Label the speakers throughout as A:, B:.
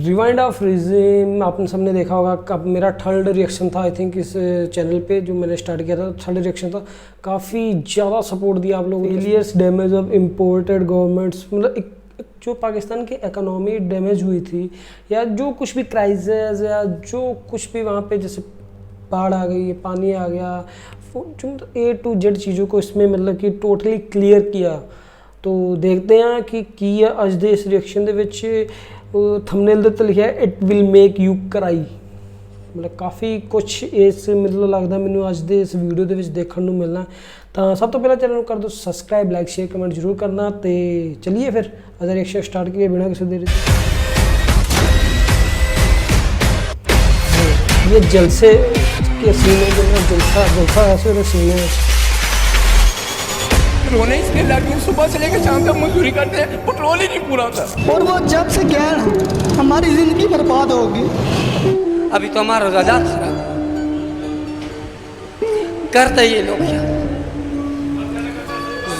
A: Rewind of regime आपने सबने देखा होगा। अब मेरा थर्ड रिएक्शन था आई थिंक इस चैनल पे जो मैंने स्टार्ट किया था, थर्ड रिएक्शन था। काफ़ी ज़्यादा सपोर्ट दिया आप लोगों ने। Failures damage of imported governments, मतलब जो पाकिस्तान की इकोनॉमी डैमेज हुई थी या जो कुछ भी क्राइसिस या जो कुछ भी वहाँ पे जैसे बाढ़ आ गई, पानी आ गया, जो A to Z चीज़ों को इसमें मतलब कि टोटली क्लियर किया। तो देखते हैं कि ਅੱਜ ਦੇ ਇਸ ਰਿਐਕਸ਼ਨ ਦੇ ਵਿੱਚ ਥੰਬਨੇਲ ਦੇ ਉੱਤੇ ਲਿਖਿਆ ਇਟ ਵਿਲ ਮੇਕ ਯੂ ਕਰਾਈ, ਮਤਲਬ ਕਾਫੀ ਕੁਛ ਇਸ ਮਤਲਬ ਲੱਗਦਾ ਮੈਨੂੰ ਅੱਜ ਦੇ ਇਸ ਵੀਡੀਓ ਦੇ ਵਿੱਚ ਦੇਖਣ ਨੂੰ ਮਿਲਣਾ। ਤਾਂ ਸਭ ਤੋਂ ਪਹਿਲਾਂ ਚੈਨਲ ਨੂੰ ਕਰ ਦਿਓ ਸਬਸਕ੍ਰਾਈਬ, ਲਾਈਕ, ਸ਼ੇਅਰ, ਕਮੈਂਟ ਜ਼ਰੂਰ ਕਰਨਾ। ਤੇ ਚਲਿਏ ਫਿਰ ਅੱਜ ਦਾ ਰਿਐਕਸ਼ਨ ਸਟਾਰਟ ਕਰੀਏ ਬਿਨਾਂ ਕਿਸੇ ਦੇਰੀ ਦੇ। ये जलसे के सीने जो जलसा ऐसे सीने
B: रोने इसके लगे सुबह से लेकर शाम तक मजदूरी करते हैं, पेट्रोल ही नहीं पूरा होता।
C: और वो जब से गया हमारी जिंदगी बर्बाद होगी।
B: अभी तो हमारा रोजादात खराब करते ये लोग क्या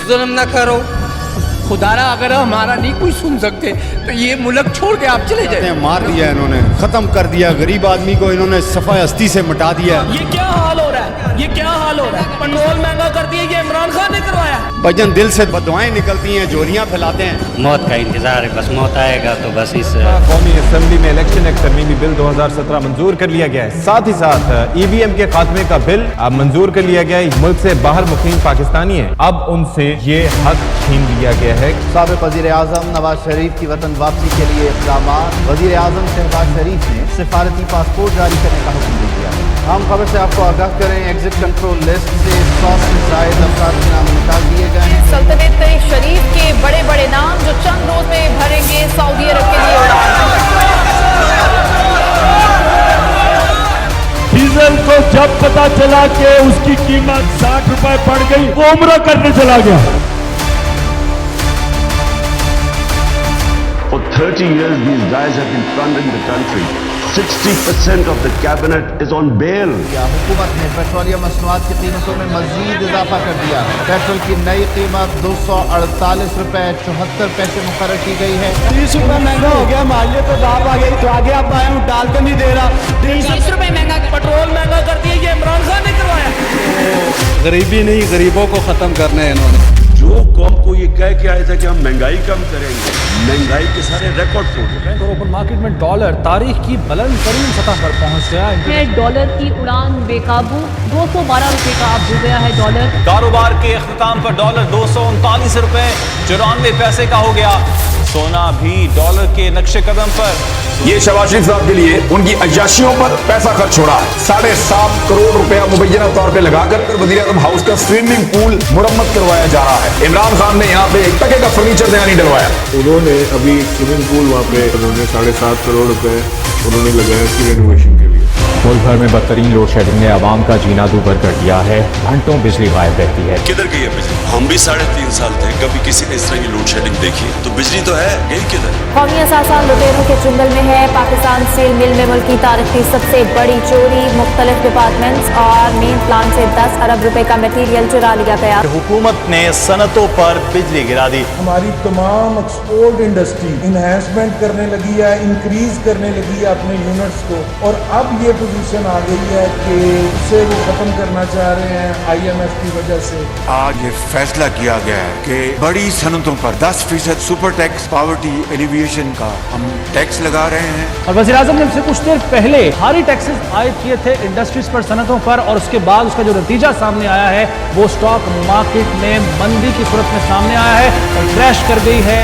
B: जुल्म ना करो खुदारा, अगर हमारा नहीं कोई सुन सकते तो ये मुल्क छोड़ के आप चले जाए।
D: मार दिया इन्होंने, खत्म कर दिया गरीब आदमी को, इन्होंने सफाई हस्ती से मिटा दिया।
E: ये क्या हाल हो रहा है, ये क्या हाल हो रहा है? पेट्रोल महंगा कर दिया, ये इमरान खान ने करवाया।
D: भजन दिल से बदुआएं निकलती हैं, जोरियां फैलाते हैं।
F: मौत का इंतजार है, बस मौत आएगा तो बस इस
G: कौमी असेंबली में इलेक्शन एक्ट तरमीमी बिल 2017 मंजूर कर लिया गया है। साथ ही साथ EVM के खात्मे का बिल अब मंजूर कर लिया गया है। मुल्क से बाहर मुकीम पाकिस्तानी है, अब उनसे ये हक छीन लिया गया है।
H: साबिक़ वज़ीर-ए-आज़म नवाज शरीफ की वतन वापसी के लिए इक़दामात। वज़ीर-ए-आज़म शहबाज शरीफ ने सिफारती पासपोर्ट जारी करने का हुक्म दे दिया। हम खबर से आपको आगाह करें, एग्जिट कंट्रोल लिस्ट से 100 से ज़ायद अफराद के नाम निकाल दिए गए हैं।
I: सल्तनत शरीफ के बड़े बड़े नाम जो चंद रोज में भरेंगे सऊदी अरब के लिए उड़ान।
J: डीजल को जब पता चला कि उसकी कीमत 60 रुपए बढ़ गई, वो उम्रा करने चला गया।
K: For 30 years, these guys have been plundering the country. 60% of the cabinet is on bail.
H: हुकूमत ने पेट्रोलियम मसनूआत की कीमतों में मजीद इजाफा कर दिया। पेट्रोल की नई कीमत 248 रुपए 74 पैसे मुकर्रर की गई है।
C: 30 रुपए महंगा हो गया, मालियत तो दाब आ गई, तो आगे आप आए हूँ डाल तो नहीं दे रहा।
E: 30 रुपए महंगा, पेट्रोल महंगा कर दिया, ये इमरान खान ने करवाया।
D: गरीबी नहीं, गरीबों को खत्म करना है इन्होंने।
K: जो कौम को ये कह के आए थे कि हम महंगाई कम करेंगे, महंगाई के सारे रिकॉर्ड तोड़ दिए।
L: और ओपन मार्केट में डॉलर तारीख की बुलंद तरीन सतह पर पहुंच गया है।
I: डॉलर की उड़ान बेकाबू, 212 रुपए का अब हो गया है डॉलर।
L: कारोबार के अख्ताम पर डॉलर 239 रुपए 94 पैसे का हो गया। सोना भी डॉलर के नक्शे कदम पर।
M: ये शहबाज शरीफ साहब के लिए उनकी अय्याशियों पर पैसा खर्च हो रहा है। 7.5 करोड़ रुपया मुबैना तौर पे लगाकर वज़ीर-ए-आज़म हाउस का स्विमिंग पूल मुरम्मत करवाया जा रहा है। इमरान खान ने यहाँ पे 1 टके का फर्नीचर नया नहीं डलवाया।
K: उन्होंने अभी स्विमिंग पूल वहाँ पे उन्होंने 7.5 करोड़ रुपए उन्होंने लगाया इसकी रेनोवेशन के लिए।
G: मुल्क भर में बदतरीन लोड शेडिंग ने आवाम का जीना दूभर कर दिया है। घंटों बिजली गायब रहती है।
K: किधर गई है बिजली? हम भी 3.5 साल थे, कभी किसी ने इस तरह की लोड शेडिंग देखी? तो बिजली तो है, गई किधर?
I: कौमी असासा लुटेरों के चुंगल में है। पाकिस्तान स्टील मिल में मुल्क की तारीख की सबसे बड़ी चोरी। मुख्तलिफ डिपार्टमेंट्स और मेन प्लांट से 10 अरब रुपए का मटीरियल चुरा लिया गया।
J: हुकूमत ने सनतों पर बिजली गिरा दी।
C: हमारी तमाम एक्सपोर्ट इंडस्ट्री इन्हेंसमेंट करने लगी है, इंक्रीज करने लगी है अपने यूनिट्स को, और अब ये पोजीशन आ गई है कि उसे वो खत्म करना चाह रहे हैं IMF की वजह से।
D: आज ये फैसला किया गया है कि बड़ी सनतों पर 10% सुपर टैक्स पावर्टी एलिविएशन का हम टैक्स लगा रहे हैं।
L: और वज़ीर आज़म ने इससे कुछ देर पहले भारी टैक्सेस आयद किए थे इंडस्ट्रीज पर, सनतों पर, और उसके बाद उसका जो नतीजा सामने आया है वो स्टॉक मार्केट में मंदी की सूरत में सामने आया है और क्रैश कर गई है।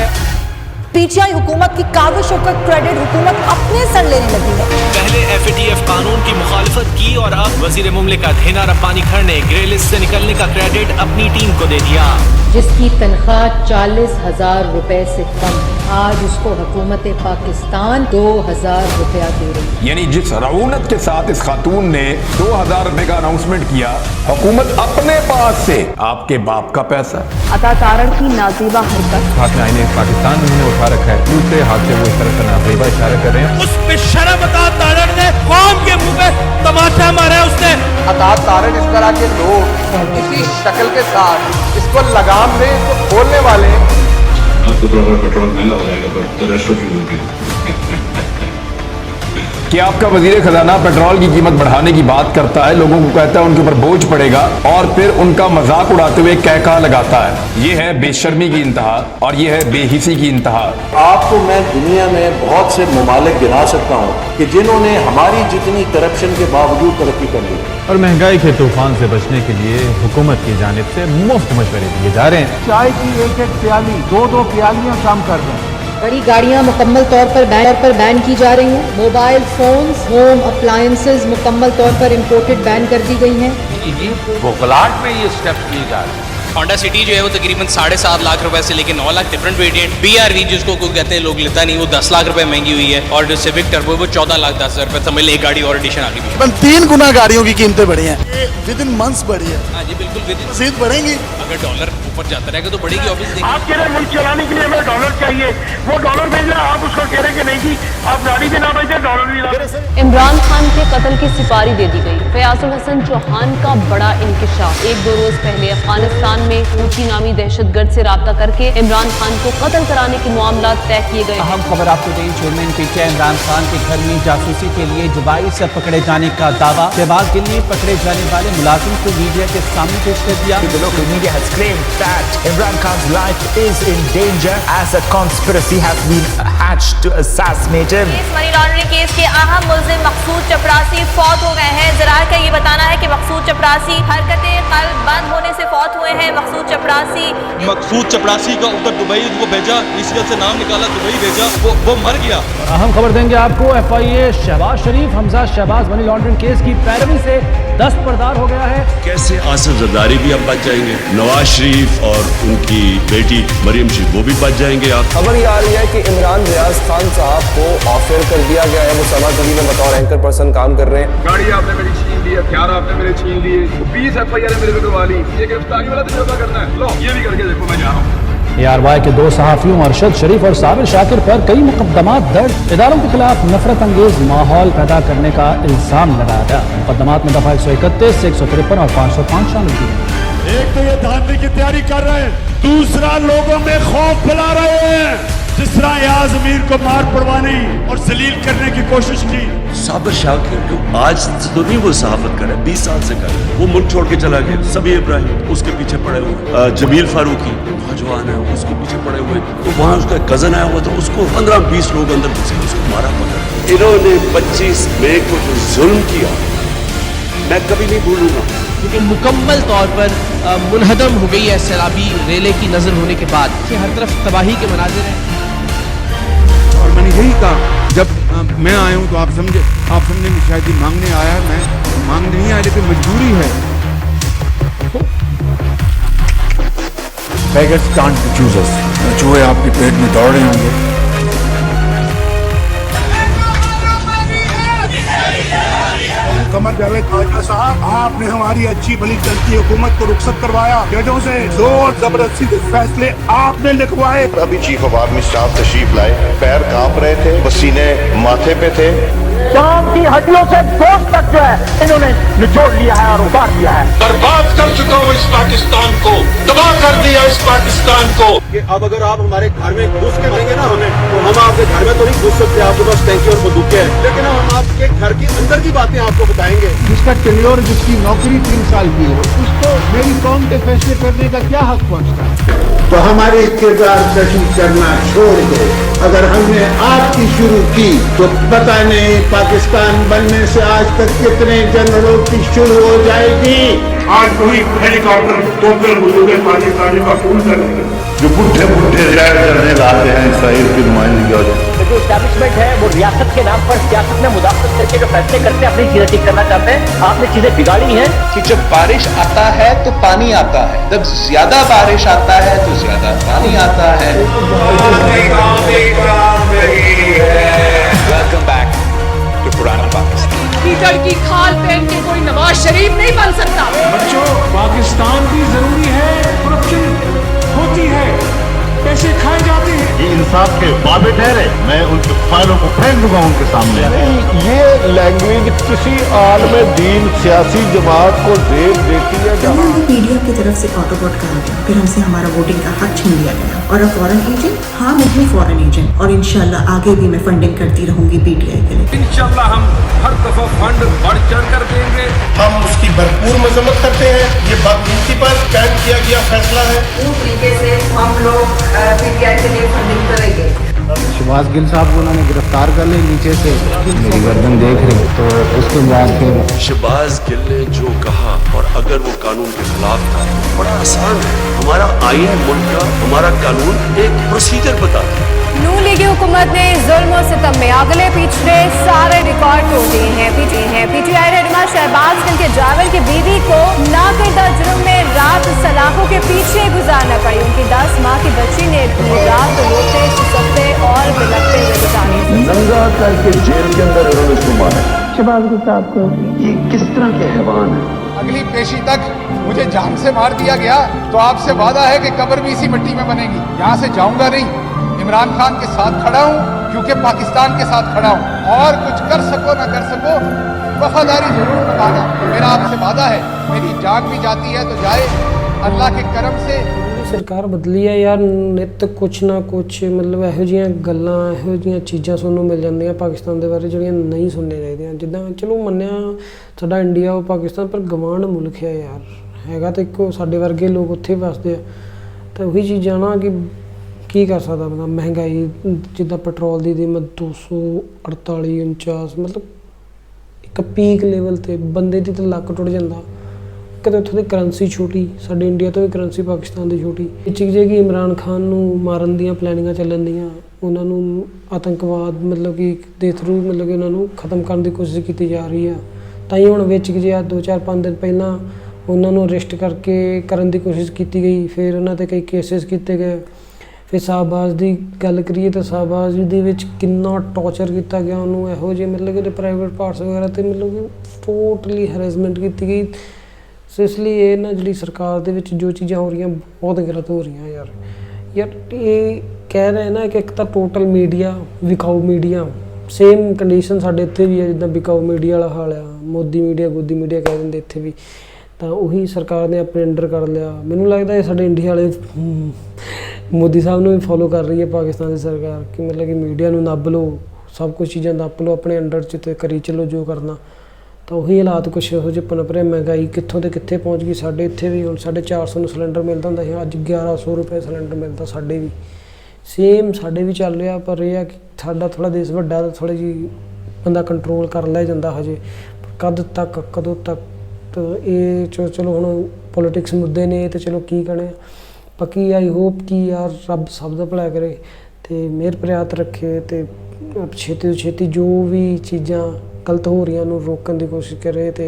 I: PTI हुकूमत की काविशों का क्रेडिट हुकूमत अपने सर लेने लगी है।
E: पहले FATF कानून की मुखालफत की और अब वजीर मुमलिकत हिना रब्बानी खर ने ग्रे लिस्ट से निकलने का क्रेडिट अपनी टीम को दे दिया।
I: जिसकी तनख्वाह 40,000 रुपए से कम, आज उसको हुकूमत पाकिस्तान 2,000 रुपया दे रही।
M: यानी जिस रऊनत के साथ इस खातून ने 2000 रुपए का अनाउंसमेंट किया, हुकूमत अपने पास से आपके बाप का पैसा।
I: अता तारण की नाजीबा हरकत।
G: हाथ में आईने पाकिस्तान उन्होंने उठा रखा है, दूसरे हाथ से वो इस तरह से नाजीबा इशारा कर रहे हैं।
E: उस पे शर्म अता तारण ने कौम के मुंह पे तमाचा मारा उसने।
H: अता तारण इस तरह के लोग इसी शक्ल के साथ इसको लगाम में इसको खोलने वाले।
K: आपको थोड़ा पेट्रोल महंगा हो जाएगा, but the rest of you will be
M: कि आपका वजीर खजाना पेट्रोल की कीमत बढ़ाने की बात करता है, लोगों को कहता है उनके ऊपर बोझ पड़ेगा और फिर उनका मजाक उड़ाते हुए कहका लगाता है। ये है बेशर्मी की इंतहा और ये है बेहिसी की इंतहा।
N: आपको मैं दुनिया में बहुत से ममालिक गिना सकता हूँ कि जिन्होंने हमारी जितनी करप्शन के बावजूद तरक्की कर ली।
G: और महंगाई के तूफान से बचने के लिए हुकूमत की जानिब से मुफ्त मशवरे दिए जा रहे हैं।
C: चाय की एक एक प्याली, दो प्यालियां काम कर रहे हैं।
O: बड़ी गाड़ियां मुकम्मल तौर पर बैन की जा रही हैं। मोबाइल फोन्स, होम अप्लायंसेज मुकम्मल तौर पर इम्पोर्टेड बैन कर दी गई हैं।
B: ये बौखलाहट में ये स्टेप्स लिए जा रहे हैं।
E: होंडा सिटी जो है वो तकरीबन 7.5 लाख रुपए से लेके 9 लाख डिफरेंट वेरिएंट। BRV जिसको कोई कहते हैं लोग लेता नहीं, वो 10 लाख रुपए महंगी हुई है। और जो सिविक टर्बो वो 14 लाख 10 हज़ार रुपए, समझ ले एक गाड़ी और एडिशन आ गई।
P: 3 गुना गाड़ियों की कीमतें बढ़ी हैं, विद इन मंथ्स बढ़ी है।
E: हाँ जी बिल्कुल,
P: मज़ीद बढ़ेंगी।
E: अगर डॉलर ऊपर जाता रहेगा तो बढ़ेगी ऑब्वियसली।
J: आप कह रहे हैं मुल्क चलाने के लिए हमें डॉलर चाहिए, वो डॉलर भेज रहा है, आप उसको कह रहे हैं कि नहीं जी आप गाड़ी भी ना भेजें, डॉलर भी ना।
Q: इमरान खान के कत्ल की सिपारी दे दी गई। फयाजुल हसन चौहान का बड़ा इंकिशाफ। 1-2 रोज पहले अफगानिस्तान में ऊंची नामी दहशतगर्द से राब्ता करके इमरान खान को कत्ल कराने के मामला तय किए गए।
L: अहम खबर आपको दें, चेयरमैन पीटीआई इमरान खान के घर में जासूसी के लिए दुबई से पकड़े जाने का दावा। शहबाज के लिए पकड़े जाने वाले मुलाजिम को मीडिया के सामने पेश कर दिया।
R: The local media has claimed that Imran Khan's life is in danger as a conspiracy has been hatched to assassinate him.
I: इस मनी लॉन्ड्रिंग केस के अहम मुल्जिम मकसूद चपरासी फौत हो गए हैं। ज़राए का ये बताना है कि मकसूद चपरासी हरकतें कल्ब बंद होने से फौत हुए हैं।
S: मकसूद चपरासी का उधर दुबई को भेजा, इसी से नाम निकाला, दुबई भेजा, वो मर गया।
L: अहम खबर देंगे आपको, FIA Shahbaz Sharif Hamza Shahbaz money laundering case की पैरवी से दस्तबरदार हो गया है।
K: कैसे आसिफ जरदारी भी अब बच जाएंगे, नवाज शरीफ और उनकी बेटी मरियम शरीफ वो भी बच जाएंगे। आप
T: खबर ये आ रही है कि इमरान रियाज खान साहब को ऑफर कर दिया गया है, वो समा टीवी में बतौर एंकर पर्सन काम कर रहे हैं।
M: गाड़ी आपने मेरी छीन ली, हथियार आपने मेरे छीन लिए, 20 FIR मेरे पे करवा ली, ये गिरफ्तारी वाला तजुर्बा करना है, लो ये भी करके देखो, मैं जा रहा हूँ।
L: ARY के 2 सहाफियों अरशद शरीफ और साबिर शाकिर पर कई मुकदमात दर्ज। इदारों के खिलाफ नफरत अंगेज माहौल पैदा करने का इल्जाम लगाया गया। मुकदमात में दफा 131, 153 और 505 शामिल किए।
J: एक तो ये धांधली की तैयारी कर रहे हैं, दूसरा लोगों में खौफ फैला रहे हैं। जिस तरह याज अमीर को मार पड़वाने और जलील करने की कोशिश की।
K: साबिर शाकिर को आज तो नहीं वो सहाफत कर रहा है, 20 साल से कर रहा है। वो मुल्क छोड़ के चला गया, सभी इब्राहिम उसके पीछे पड़े हुए, जमील फारूकी नौजवान है उसके पीछे पड़े हुए, तो वहाँ उसका कजन आया हुआ था, उसको 15-20 लोग अंदर घुसे, उसको मारा पड़ा। इन्होंने 25 मई को जो जुल्म किया मैं कभी नहीं भूलूंगा।
B: लेकिन मुकम्मल तौर पर मुनहदम हो गई है सैलाबी रेले की नजर होने के बाद, हर तरफ तबाही के मनाजिर हैं।
C: और मैंने यही कहा जब मैं आया हूँ तो आप समझे कि शायद ये मांगने आया, मैं मांगने नहीं आया लेकिन मजबूरी है।
D: Beggars can't be choosers। चूहे आपके पेट में दौड़ रहे होंगे।
J: कमर जावेद खाजा साहब, आपने हमारी अच्छी भली चलती हुकूमत को रुखसत करवाया, जजों से जोर जबरदस्ती के फैसले आपने लिखवाए।
H: अभी चीफ ऑफ आर्मी स्टाफ तशरीफ लाए, पैर कांप रहे थे, पसीने माथे पे थे।
J: शाम की हड्डियों से गोश्त तक जो है इन्होंने निचोड़ लिया है और उतार दिया है।
N: बर्बाद कर चुका हूँ इस पाकिस्तान को, तबाह कर दिया इस पाकिस्तान को।
C: कि अब अगर आप हमारे घर में घुस के मारेंगे ना हमें, तो हम आपके घर में तो नहीं घुस सकते, आपके पास टैंकी और बंदूकें हैं, लेकिन हम आपके घर के अंदर की बातें आपको बताएंगे। जिसका टेन्योर, जिसकी नौकरी 3 साल की हो, उसको मेरी कौम के फैसले करने का क्या हक पहुँचता है?
U: तो हमारी किरदार कशी करना छोड़ दो। अगर हमने आपकी शुरू की तो पता नहीं पाकिस्तान बनने से आज तक कितने जनरलों की शुरू हो जाएगी।
J: आज कोई हेलीकॉप्टर टोटल बुजुर्ग पाकिस्तानी का खून कर रहे हैं,
H: जो बुढ़े रिटायर करने लाते हैं इसराइल की नुमाइंदगी। और
V: जो एस्टैब्लिशमेंट है वो रियासत के नाम पर सियासत में मुदाखलत करके जो फैसले करते हैं, अपनी चीजें ठीक करना चाहते हैं। आपने चीजें बिगाड़ी हैं
W: कि जब बारिश आता है तो पानी आता है, जब ज्यादा बारिश आता है तो ज्यादा पानी आता है।
E: वेलकम बैक टू पुराना पाकिस्तान।
B: कीचड़ की खाल पहन के कोई नवाज शरीफ नहीं बन सकता।
J: बच्चों, पाकिस्तान भी जरूरी है, करप्शन होती है, पैसे खाए जाते हैं।
H: ये इंसाफ के वादे ठहरे, मैं उनके फाइलों को फेंक दूंगा उनके सामने। ये लैंग्वेज किसी आलम दीन सियासी जमात को जेब देती है।
X: जहाँ पीडीएफ की तरफ से ऑटो वोट करा गया, फिर हमसे हमारा वोटिंग का हक छीन लिया गया। और अब फॉरेन एजेंट, हाँ मैं हूँ फॉरेन एजेंट, और इंशाल्लाह आगे भी मैं फंडिंग करती रहूंगी पीटीआई के लिए।
M: इंशाल्लाह हम हर दफा फंड बढ़ चढ़ कर देंगे।
A: हम उसकी भरपूर मजम्मत करते हैं। ये बदनीति पर कैद किया गया फैसला है।
F: पूर्ण तरीके से हम लोग पीटीआई के लिए फंडिंग करेंगे।
H: शहबाज गिल साहब को उन्होंने गिरफ्तार कर लिया, नीचे से मेरी गर्दन देख रही, तो उसके बाद फिर
K: शहबाज गिल ने जो कहा, और अगर वो कानून के खिलाफ था, बड़ा आसान है। हमारा आईन मुल्क का, हमारा कानून एक प्रोसीजर बताता है।
I: नून लीगी हुकूमत ने जुल्म और सितम में अगले पिछले सारे रिकॉर्ड तोड़ दिए हैं। पीटीआई रहनुमा शहबाज गिल के ड्राइवर की बीवी को नाकर्दा जुर्म में रात सलाखों के पीछे गुजारना पड़ी। उनकी 10 माह की बच्ची ने रात रोते सुसकते और बिलखते हुए गुजारी।
N: नंगा करके जेल के अंदर उन्होंने उसको मारा।
F: शहबाज गिल साहब को
N: ये किस तरह के हैवान है।
A: अगली पेशी तक मुझे जान से मार दिया गया तो आपसे वादा है कि कब्र भी इसी मिट्टी में बनेगी। यहाँ से जाऊंगा नहीं। इमरान खान के साथ खड़ा हूँ क्योंकि पाकिस्तान के साथ खड़ा हूँ, और कुछ कर सको ना कर सको वफादारी जरूर निभाना। मेरा आपसे वादा है। मेरी जान भी जाती है तो जाए, अल्लाह के करम से।
G: ਸਰਕਾਰ ਬਦਲੀ ਹੈ ਯਾਰ, ਨਿੱਤ ਕੁਛ ਨਾ ਕੁਛ ਮਤਲਬ ਇਹੋ ਜਿਹੀਆਂ ਗੱਲਾਂ, ਇਹੋ ਜਿਹੀਆਂ ਚੀਜ਼ਾਂ ਸੁਣਨ ਨੂੰ ਮਿਲ ਜਾਂਦੀਆਂ ਪਾਕਿਸਤਾਨ ਦੇ ਬਾਰੇ ਜਿਹੜੀਆਂ ਨਹੀਂ ਸੁਣਨੀਆਂ ਚਾਹੀਦੀਆਂ। ਜਿੱਦਾਂ ਚਲੋ ਮੰਨਿਆ ਸਾਡਾ ਇੰਡੀਆ ਉਹ ਪਾਕਿਸਤਾਨ, ਪਰ ਗਵਾਂਢ ਮੁਲਕ ਹੈ ਯਾਰ, ਹੈਗਾ ਤਾਂ ਇੱਕੋ, ਸਾਡੇ ਵਰਗੇ ਲੋਕ ਉੱਥੇ ਵਸਦੇ ਆ। ਤਾਂ ਉਹੀ ਚੀਜ਼ਾਂ ਨਾ ਕਿ ਕੀ ਕਰ ਸਕਦਾ ਬੰਦਾ। ਮਹਿੰਗਾਈ ਜਿੱਦਾਂ ਪੈਟਰੋਲ ਦੀ ਕੀਮਤ 248 49, ਮਤਲਬ ਇੱਕ ਪੀਕ ਲੈਵਲ 'ਤੇ ਬੰਦੇ ਦੀ ਤਾਂ ਲੱਕ ਟੁੱਟ ਜਾਂਦਾ। ਕਦੇ ਉੱਥੋਂ ਦੀ ਕਰੰਸੀ ਛੋਟੀ, ਸਾਡੇ ਇੰਡੀਆ ਤੋਂ ਵੀ ਕਰੰਸੀ ਪਾਕਿਸਤਾਨ ਦੀ ਛੋਟੀ। ਇਹ ਚੀਜ਼ ਹੈ ਕਿ ਇਮਰਾਨ ਖਾਨ ਨੂੰ ਮਾਰਨ ਦੀਆਂ ਪਲੈਨਿੰਗਾਂ ਚੱਲਣ ਦੀਆਂ, ਉਹਨਾਂ ਨੂੰ ਆਤੰਕਵਾਦ ਮਤਲਬ ਕਿ ਦੇ ਥਰੂ ਮਤਲਬ ਕਿ ਉਹਨਾਂ ਨੂੰ ਖਤਮ ਕਰਨ ਦੀ ਕੋਸ਼ਿਸ਼ ਕੀਤੀ ਜਾ ਰਹੀ ਆ। ਤਾਂ ਹੀ ਹੁਣ ਵਿੱਚ ਕਿ ਜੇ 2-4-5 ਦਿਨ ਪਹਿਲਾਂ ਉਹਨਾਂ ਨੂੰ ਅਰੈਸਟ ਕਰਕੇ ਕਰਨ ਦੀ ਕੋਸ਼ਿਸ਼ ਕੀਤੀ ਗਈ, ਫਿਰ ਉਹਨਾਂ 'ਤੇ ਕਈ ਕੇਸਿਸ ਕੀਤੇ ਗਏ। ਫਿਰ ਸ਼ਾਹਬਾਜ਼ ਦੀ ਗੱਲ ਕਰੀਏ ਤਾਂ ਸ਼ਾਹਬਾਜ਼ ਦੇ ਵਿੱਚ ਕਿੰਨਾ ਟੌਰਚਰ ਕੀਤਾ ਗਿਆ ਉਹਨੂੰ, ਇਹੋ ਜਿਹੇ ਮਤਲਬ ਕਿ ਉਹਦੇ ਪ੍ਰਾਈਵੇਟ ਪਾਰਟਸ ਵਗੈਰਾ 'ਤੇ ਮਤਲਬ ਕਿ ਟੋਟਲੀ ਹੈਰੈਸਮੈਂਟ ਕੀਤੀ ਗਈ। ਸੋ ਇਸ ਲਈ ਇਹ ਨਾ ਜਿਹੜੀ ਸਰਕਾਰ ਦੇ ਵਿੱਚ ਜੋ ਚੀਜ਼ਾਂ ਹੋ ਰਹੀਆਂ ਬਹੁਤ ਗਲਤ ਹੋ ਰਹੀਆਂ ਯਾਰ। ਇਹ ਕਹਿ ਰਹੇ ਨਾ ਕਿ ਇੱਕ ਤਾਂ ਟੋਟਲ ਮੀਡੀਆ ਵਿਕਾਊ ਮੀਡੀਆ, ਸੇਮ ਕੰਡੀਸ਼ਨ ਸਾਡੇ ਇੱਥੇ ਵੀ ਹੈ ਜਿੱਦਾਂ ਵਿਕਾਊ ਮੀਡੀਆ ਵਾਲਾ ਹਾਲ ਆ। ਮੋਦੀ ਮੀਡੀਆ ਗੋਦੀ ਮੀਡੀਆ ਕਹਿ ਦਿੰਦੇ ਇੱਥੇ ਵੀ, ਤਾਂ ਉਹੀ ਸਰਕਾਰ ਨੇ ਆਪਣੇ ਅੰਡਰ ਕਰ ਲਿਆ। ਮੈਨੂੰ ਲੱਗਦਾ ਇਹ ਸਾਡੇ ਇੰਡੀਆ ਵਾਲੇ ਮੋਦੀ ਸਾਹਿਬ ਨੂੰ ਵੀ ਫੋਲੋ ਕਰ ਰਹੀ ਹੈ ਪਾਕਿਸਤਾਨ ਦੀ ਸਰਕਾਰ, ਕਿ ਮਤਲਬ ਕਿ ਮੀਡੀਆ ਨੂੰ ਨੱਪ ਲਓ, ਸਭ ਕੁਛ ਚੀਜ਼ਾਂ ਨੱਪ ਲਓ ਆਪਣੇ ਅੰਡਰ 'ਚ ਅਤੇ ਕਰੀ ਚੱਲੋ ਜੋ ਕਰਨਾ। ਤਾਂ ਉਹੀ ਹਾਲਾਤ ਕੁਛ ਇਹੋ ਜਿਹੇ ਪਨਪ ਰਹੇ। ਮਹਿੰਗਾਈ ਕਿੱਥੋਂ ਤੇ ਕਿੱਥੇ ਪਹੁੰਚ ਗਈ। ਸਾਡੇ ਇੱਥੇ ਵੀ ਹੁਣ 450 ਨੂੰ ਸਿਲੰਡਰ ਮਿਲਦਾ ਹੁੰਦਾ ਸੀ, ਅੱਜ 1100 ਰੁਪਏ ਸਿਲੰਡਰ ਮਿਲਦਾ ਸਾਡੇ ਵੀ। ਸੇਮ ਸਾਡੇ ਵੀ ਚੱਲ ਰਿਹਾ, ਪਰ ਇਹ ਆ ਕਿ ਸਾਡਾ ਥੋੜ੍ਹਾ ਦੇਸ਼ ਵੱਡਾ, ਤਾਂ ਥੋੜ੍ਹੀ ਜਿਹੀ ਬੰਦਾ ਕੰਟਰੋਲ ਕਰ ਲੈ ਜਾਂਦਾ ਹਜੇ। ਕਦ ਤੱਕ ਕਦੋਂ ਤੱਕ ਇਹ ਚਲੋ ਹੁਣ ਪੋਲੀਟਿਕਸ ਮੁੱਦੇ ਨੇ ਤੇ ਚਲੋ ਕੀ ਕਹਣੇ। ਬਾਕੀ ਆਈ ਹੋਪ ਕਿ ਯਾਰ ਰੱਬ ਸਭ ਦਾ ਭਲਾ ਕਰੇ ਅਤੇ ਮਿਹਰ ਪ੍ਰਿਆਤ ਰੱਖੇ, ਅਤੇ ਛੇਤੀ ਤੋਂ ਛੇਤੀ ਜੋ ਵੀ ਚੀਜ਼ਾਂ ਗਲਤ ਹੋ ਰਹੀਆਂ ਨੂੰ ਰੋਕਣ ਦੀ ਕੋਸ਼ਿਸ਼ ਕਰੇ, ਅਤੇ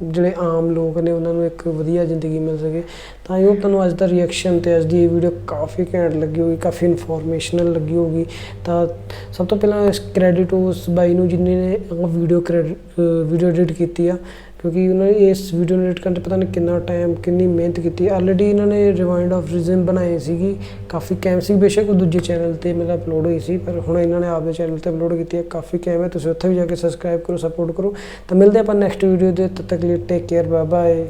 G: ਜਿਹੜੇ ਆਮ ਲੋਕ ਨੇ ਉਹਨਾਂ ਨੂੰ ਇੱਕ ਵਧੀਆ ਜ਼ਿੰਦਗੀ ਮਿਲ ਸਕੇ। ਤਾਂ ਆਈ ਹੋਪ ਤੁਹਾਨੂੰ ਅੱਜ ਦਾ ਰਿਐਕਸ਼ਨ ਅਤੇ ਅੱਜ ਦੀ ਇਹ ਵੀਡੀਓ ਕਾਫੀ ਘੈਂਟ ਲੱਗੀ ਹੋਗੀ, ਕਾਫੀ ਇਨਫੋਰਮੇਸ਼ਨਲ ਲੱਗੀ ਹੋਗੀ। ਤਾਂ ਸਭ ਤੋਂ ਪਹਿਲਾਂ ਕ੍ਰੈਡਿਟ ਉਸ ਬਾਈ ਨੂੰ ਜਿਹਨੇ ਨੇ ਵੀਡੀਓ ਐਡਿਟ ਕੀਤੀ ਆ, ਕਿਉਂਕਿ ਉਹਨਾਂ ਨੇ ਇਸ ਵੀਡੀਓ ਨੂੰ ਐਡਿਟ ਕਰਨ 'ਤੇ ਪਤਾ ਨਹੀਂ ਕਿੰਨਾ ਟਾਈਮ, ਕਿੰਨੀ ਮਿਹਨਤ ਕੀਤੀ। ਆਲਰੇਡੀ ਇਹਨਾਂ ਨੇ ਰਿਵਾਈਂਡ ਆਫ ਰਿਜ਼ਮ ਬਣਾਈ ਸੀਗੀ, ਕਾਫੀ ਕੈਮ ਸੀ। ਬੇਸ਼ੱਕ ਉਹ ਦੂਜੇ ਚੈਨਲ 'ਤੇ ਮਤਲਬ ਅਪਲੋਡ ਹੋਈ ਸੀ, ਪਰ ਹੁਣ ਇਹਨਾਂ ਨੇ ਆਪਦੇ ਚੈਨਲ 'ਤੇ ਅਪਲੋਡ ਕੀਤੀ ਹੈ। ਕਾਫੀ ਕੈਮ ਹੈ, ਤੁਸੀਂ ਉੱਥੇ ਵੀ ਜਾ ਕੇ ਸਬਸਕ੍ਰਾਈਬ ਕਰੋ, ਸਪੋਰਟ ਕਰੋ। ਤਾਂ ਮਿਲਦੇ ਆਪਾਂ ਨੈਕਸਟ ਵੀਡੀਓ ਦੇ, ਤਦ ਤੱਕ ਲਈ ਟੇਕ ਕੇਅਰ, ਬਾਏ ਬਾਏ।